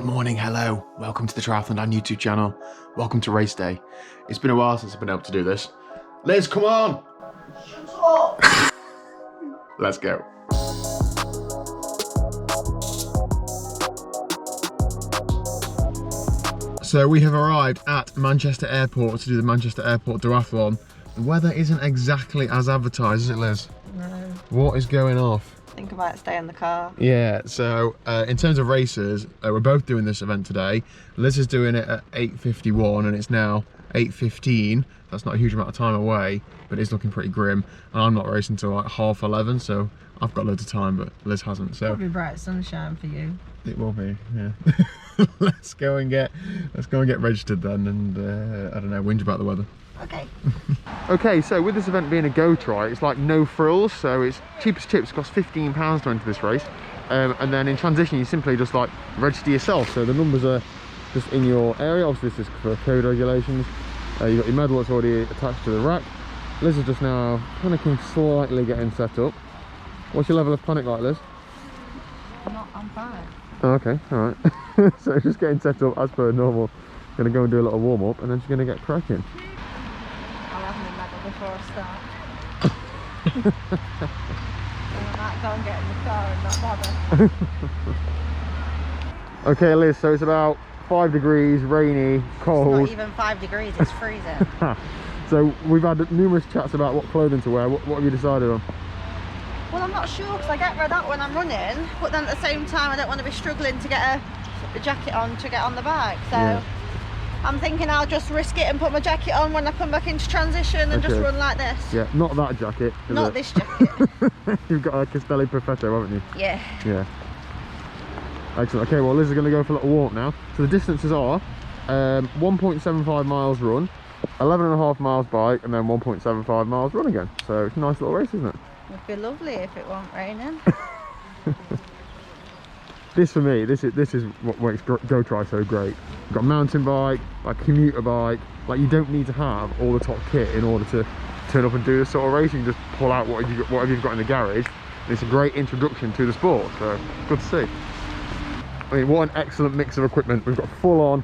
Good morning, hello. Welcome to the TriathlonDan YouTube channel. Welcome to race day. It's been a while since I've been able to do this. Liz, come on! Shut up! Let's go. So we have arrived at Manchester Airport to do the Manchester Airport Duathlon. The weather isn't exactly as advertised, is it, Liz? No. What is going off? I think I might stay in the car. Yeah, so in terms of races, we're both doing this event today. Liz is doing it at 8:51 and it's now 8:15. That's not a huge amount of time away, but it's looking pretty grim. And I'm not racing until like 11:30, so I've got loads of time, but Liz hasn't. So Probably bright sunshine for you. it will be, yeah. let's go and get registered then, and I don't know, whinge about the weather. Okay. Okay, so with this event being a go try, it's like no frills, so it's cheap as chips. It costs £15 to enter this race, and then in transition you simply just like register yourself. So the numbers are just in your area. Obviously this is for code regulations. You've got your medal that's already attached to the rack. Liz is just now panicking slightly, getting set up. What's your level of panic like, Liz? I'm fine. Oh, okay, all right. So just getting set up as per normal. Gonna go and do a little warm up, and then she's gonna get cracking. I'll have my medal before I start. I might go and get in the car and not bother. Okay, Liz, so it's about 5 degrees, rainy, cold. It's not even 5 degrees, it's freezing. So we've had numerous chats about what clothing to wear. What have you decided on? Well, I'm not sure because I get red hot when I'm running, but then at the same time I don't want to be struggling to get a jacket on to get on the bike. So yeah. I'm thinking I'll just risk it and put my jacket on when I come back into transition and just run like this. Yeah, not that jacket. Not this jacket. You've got a Castelli Perfetto, haven't you? Yeah. Yeah. Excellent. Okay, well Liz is going to go for a little walk now. So the distances are 1.75 miles run, 11.5 miles bike, and then 1.75 miles run again. So it's a nice little race, isn't it? It'd be lovely if it weren't raining. This for me, this is what makes Go Try so great. You've got a mountain bike, like a commuter bike. Like you don't need to have all the top kit in order to turn up and do this sort of race. You can just pull out whatever you've got in the garage. And it's a great introduction to the sport. So good to see. I mean, what an excellent mix of equipment. We've got full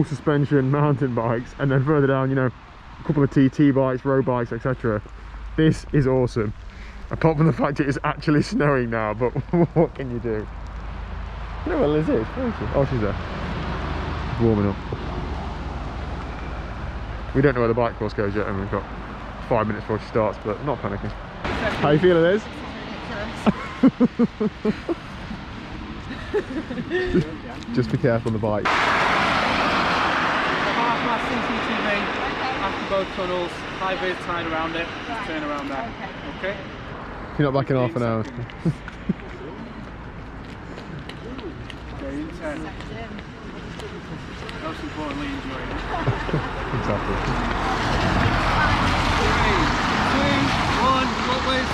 suspension mountain bikes, and then further down, you know, a couple of TT bikes, road bikes, etc. This is awesome. Apart from the fact it is actually snowing now, but what can you do? You know where Liz is? Where is she? Oh, she's there. Warming up. We don't know where the bike course goes yet, and we've got 5 minutes before she starts, but not panicking. How you feeling, Liz? just be careful on the bike. Half-mast CCTV, after both tunnels, high vis tied around it, just turn around there. Okay? If you're not back in half an hour. Very intense. Most importantly, enjoy it. Exactly. 3, 2, 1, go Liz.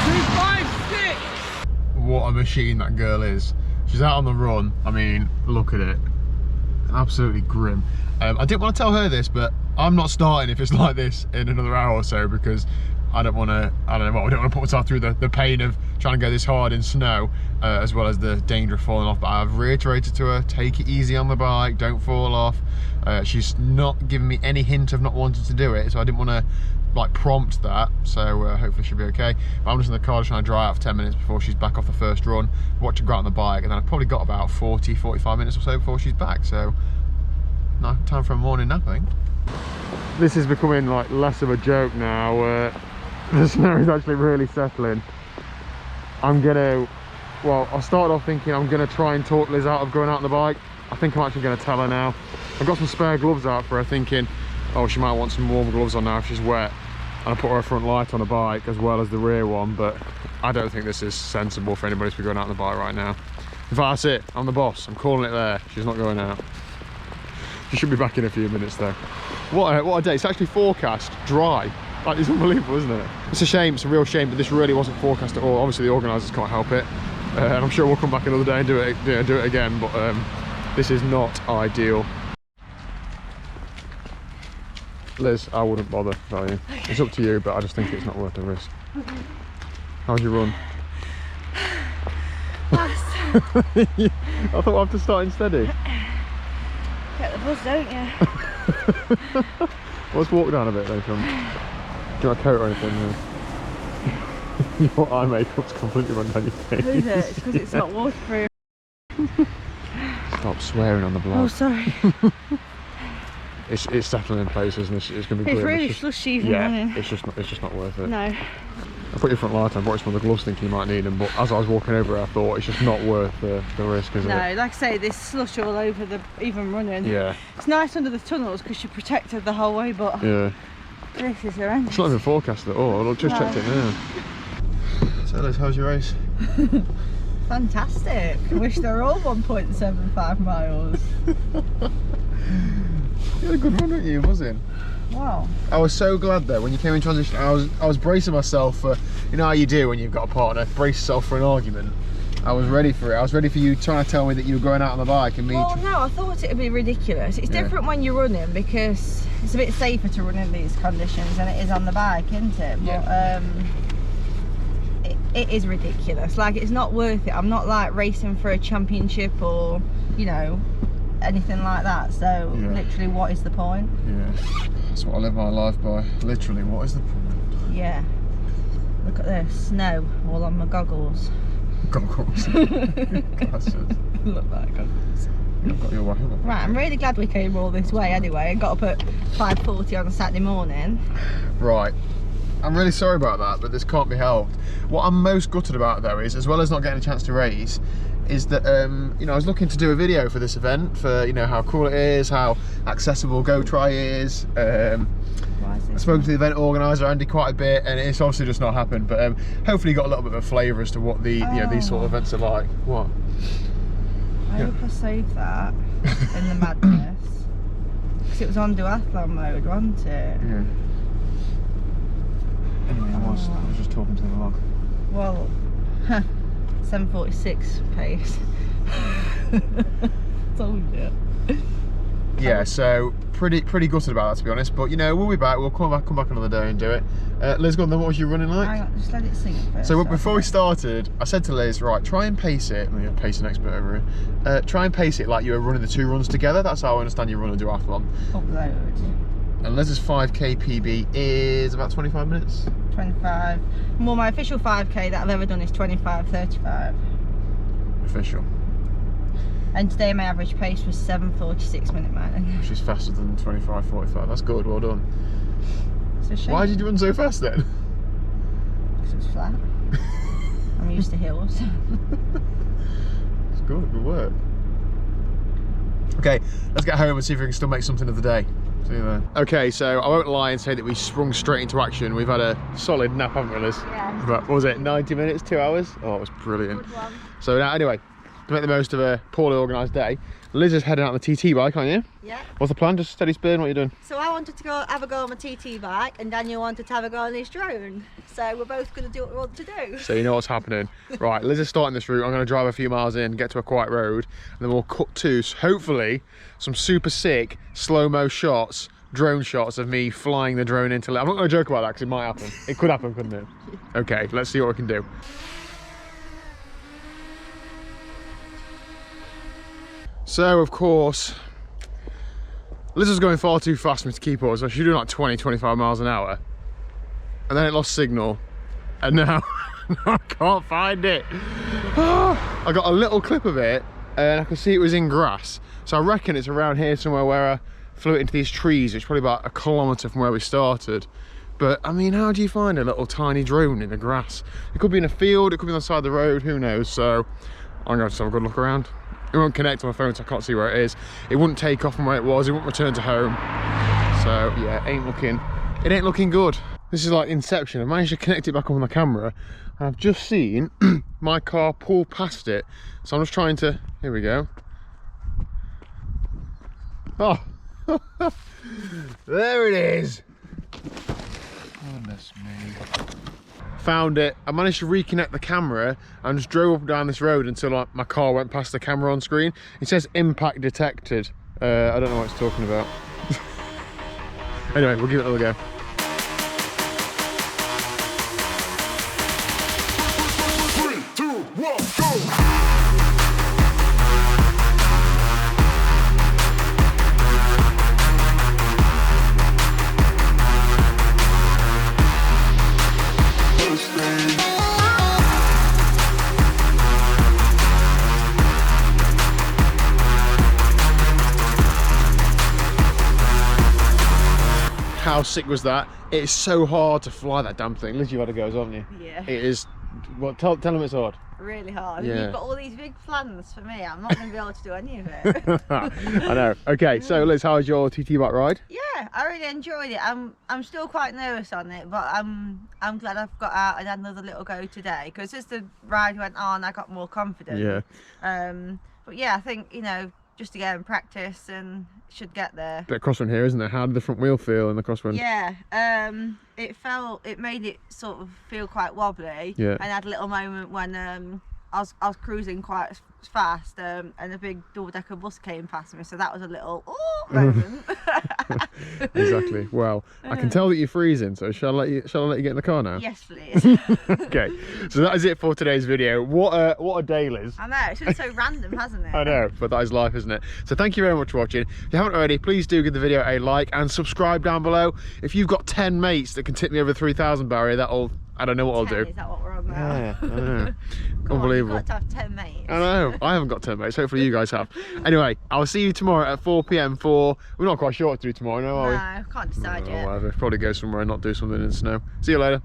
2, 5, 6! What a machine that girl is. She's out on the run. I mean, look at it. Absolutely grim. I didn't want to tell her this, but I'm not starting if it's like this in another hour or so, because I don't want to put myself through the pain of trying to go this hard in snow, as well as the danger of falling off. But I've reiterated to her, take it easy on the bike, don't fall off. She's not given me any hint of not wanting to do it, so I didn't want to like prompt that. So hopefully she'll be okay. But I'm just in the car trying to dry out for 10 minutes before she's back off the first run, watch her go out on the bike, and then I've probably got about 40-45 minutes or so before she's back. So no, time for a morning nap, I think. This is becoming like less of a joke now. The snow is actually really settling. I'll start off thinking I'm gonna try and talk Liz out of going out on the bike. I think I'm actually gonna tell her now. I've got some spare gloves out for her, thinking, oh, she might want some warm gloves on now if she's wet. And I put her front light on a bike as well as the rear one, but I don't think this is sensible for anybody to be going out on the bike right now. In fact, that's it, I'm the boss, I'm calling it there. She's not going out. She should be back in a few minutes though. What a day, it's actually forecast dry. Like, it's unbelievable, isn't it? It's a shame, it's a real shame that this really wasn't forecast at all. Obviously the organisers can't help it. And I'm sure we'll come back another day and do it again, but this is not ideal. Liz, I wouldn't bother, tell you. It's up to you, but I just think it's not worth the risk. How's your run? Fast. I thought we'd have to start in steady. Get the buzz, don't you? Let's walk down a bit though, Sean. Do you want a coat or anything? Your eye makeup's completely run down your face. Is it? It's because it's not waterproof. Stop swearing on the vlog. Oh, sorry. It's settling in place, isn't it? It's going to be It's grim. really slushy even running. it's just not worth it. No. I put your front light on, brought some of the gloves thinking you might need them, but as I was walking over it, I thought it's just not worth the risk, is it? No, like I say, there's slush all over the even running. Yeah. It's nice under the tunnels because you're protected the whole way, but Yeah. this is horrendous. It's not even forecasted at all. I've just checked it now. So Liz, how's your race? Fantastic. I wish they were all 1.75 miles. You had a good run, didn't you, buzzing? Wow. I was so glad though when you came in transition. I was bracing myself for, you know how you do when you've got a partner, brace yourself for an argument. I was ready for it. I was ready for you trying to tell me that you were going out on the bike and me. Well, no, I thought it would be ridiculous. It's different when you're running because it's a bit safer to run in these conditions than it is on the bike, isn't it? Yeah. But it is ridiculous. Like, it's not worth it. I'm not like racing for a championship or, you know, anything like that. So literally, what is the point? Yeah, that's what I live my life by. Literally, what is the point? Yeah. Look at this snow all on my goggles. Goggles. Glasses. Look like goggles. I've got your way. Right, I'm really glad we came all this way anyway and got up at 5:40 on a Saturday morning. Right. I'm really sorry about that, but this can't be helped. What I'm most gutted about though is, as well as not getting a chance to race, is that you know, I was looking to do a video for this event for, you know, how cool it is, how accessible Go Try is. I spoke to the event organiser Andy quite a bit, and it's obviously just not happened. But hopefully, you got a little bit of a flavour as to what the you know, these sort of events are like. What? I hope I saved that in the madness because it was on Duathlon mode, wasn't it? Yeah. Anyway, I was just talking to the vlog. Well, 7:46 pace. Told you. Yeah, so pretty gutted about that, to be honest. But you know, we'll be back. We'll come back another day and do it. Liz, go on then. What was you running like? Hang on, just let it sing first. So before we started, I said to Liz, right, try and pace it. I'm a pacing expert over here. Try and pace it like you were running the two runs together. That's how I understand you run a duathlon. Upload. And Liz's 5k PB is about 25 minutes. 25. Well, my official 5k that I've ever done is 25:35. Official. And today my average pace was 7:46 minute mile. Which is faster than 25:45. That's good. Well done. It's a shame. Why did you run so fast then? Because it was flat. I'm used to hills. It's good. Good work. Okay, let's get home and see if we can still make something of the day. See you there. Okay, so I won't lie and say that we sprung straight into action. We've had a solid nap, haven't we, Liz? Yeah. But what was it, 90 minutes, 2 hours? Oh, it was brilliant. Good one. So now, anyway, to make the most of a poorly organised day, Liz is heading out on the TT bike, aren't you? Yeah. What's the plan? Just steady spin, what are you doing? So I wanted to go have a go on my TT bike and Daniel wanted to have a go on his drone. So we're both going to do what we want to do. So you know what's happening. Right, Liz is starting this route. I'm going to drive a few miles in, get to a quiet road, and then we'll cut to, hopefully, some super sick slow-mo shots, drone shots of me flying the drone into... I'm not going to joke about that because it might happen. It could happen, couldn't it? Okay, let's see what we can do. So, of course, Liz was going far too fast for me to keep up, so she was doing like 20-25 miles an hour. And then it lost signal, and now I can't find it. I got a little clip of it, and I could see it was in grass. So I reckon it's around here somewhere where I flew it into these trees, which is probably about 1 kilometre from where we started. But, I mean, how do you find a little tiny drone in the grass? It could be in a field, it could be on the side of the road, who knows? So I'm going to have a good look around. It won't connect to my phone, so I can't see where it is. It wouldn't take off from where it was. It wouldn't return to home. So yeah, it ain't looking good. This is like Inception. I managed to connect it back on the camera, and I've just seen my car pull past it. So I'm just trying to. Here we go. Oh, there it is. Goodness me. Found it. I managed to reconnect the camera and just drove up down this road until like, my car went past the camera on screen. It says impact detected. I don't know what it's talking about. Anyway, we'll give it a go. Three, two, one, go! How sick was that? It's so hard to fly that damn thing. Liz, you've had a go as well, haven't you? Yeah. It is. Well, tell them it's hard. Really hard. Yeah. You've got all these big plans for me. I'm not going to be able to do any of it. I know. Okay, so Liz, how was your TT bike ride? Yeah, I really enjoyed it. I'm still quite nervous on it, but I'm glad I've got out and had another little go today, because as the ride went on, I got more confident. Yeah. But yeah, I think, you know, just to get in practice and should get there. Bit of crossrun here, isn't there? How did the front wheel feel in the crossrun? Yeah, it made it sort of feel quite wobbly. Yeah. And I had a little moment when I was cruising quite fast, and a big double-decker bus came past me, so that was a little moment. Exactly. Well, I can tell that you're freezing, so shall I let you get in the car now? Yes, please. Okay, so that is it for today's video. What a day, Liz. I know, it's been so random, hasn't it? I know, but that is life, isn't it? So thank you very much for watching. If you haven't already, please do give the video a like and subscribe down below. If you've got 10 mates that can tip me over the 3,000 barrier, I don't know what I'll do. Is that what we're on now? Yeah, I know. Come Unbelievable. on, you've got to have 10 mates. I know, I haven't got 10 mates, hopefully you guys have. Anyway, I'll see you tomorrow at 4 PM for, we're not quite sure what to do tomorrow, no, are we? No, can't decide yet. Whatever, probably go somewhere and not do something in the snow. See you later.